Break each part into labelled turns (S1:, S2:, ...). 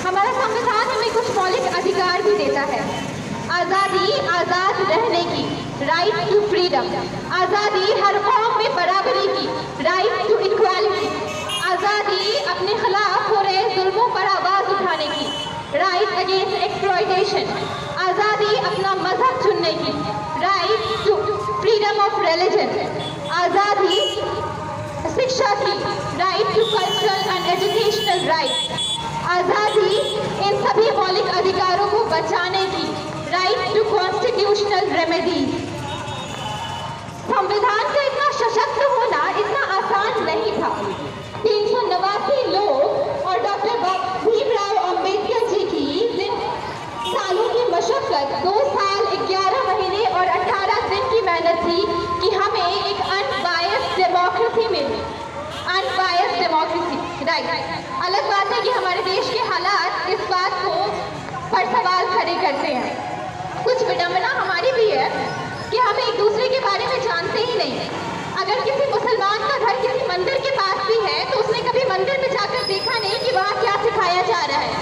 S1: हमारा संविधान हमें कुछ मौलिक अधिकार भी देता है। आज़ादी, आज़ाद रहने की, राइट टू फ्रीडम। आज़ादी हर कौम में बराबरी की, राइट टू इक्वालिटी। आज़ादी अपने खिलाफ हो रहे जुल्मों पर आवाज़ उठाने की, राइट अगेंस्ट एक्सप्लॉयटेशन। आज़ादी अपना मजहब चुनने की, right to freedom of religion. आज़ादी शिक्षा की, right to cultural and educational right. आज़ादी इन सभी मौलिक अधिकारों को बचाने की, राइट टू कॉन्स्टिट्यूशनल रेमेडीज। संविधान का इतना सशक्त होना इतना आसान नहीं था। 389 लोग और डॉक्टर भीमराव अंबेडकर जी की जिन सालों की मशक्कत, 2 साल 11 महीने और 18 दिन की मेहनत थी कि हमें एक अनबायस्ड डेमोक्रेसी मिली। Unbiased democracy, right. अलग बात है कि हमारे देश के हालात इस बात को पर सवाल खड़े करते हैं। कुछ विडंबना हमारी भी है कि हम एक दूसरे के बारे में जानते ही नहीं। अगर किसी मुसलमान का घर किसी मंदिर के पास भी है तो उसने कभी मंदिर में जाकर देखा नहीं कि वहाँ क्या सिखाया जा रहा है।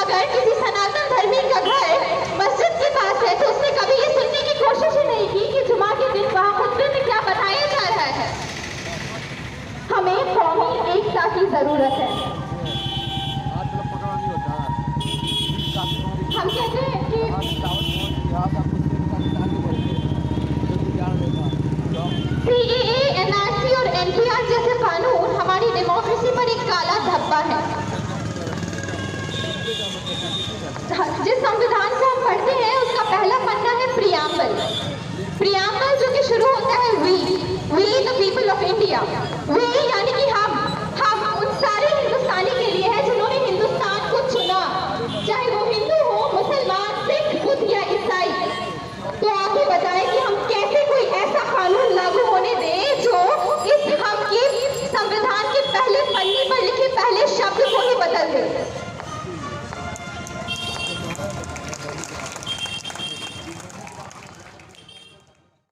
S1: अगर किसी सनातन धर्मी का घर मस्जिद के पास है तो उसने कभी ये सुनने की कोशिश ही नहीं की कि जुमा के दिन वहाँ खुतबे में क्या बताया जा रहा है। हमें कौमी एकता की जरूरत है। हम कहते हैं कि CAA, NRC और NPR जैसे कानून हमारी डेमोक्रेसी पर एक काला धब्बा है। जिस संविधान को हम पढ़ते हैं उसका पहला पन्ना है प्रियम्बल। प्रियम्बल जो कि शुरू होता है we the people of India. We यानी कि हम,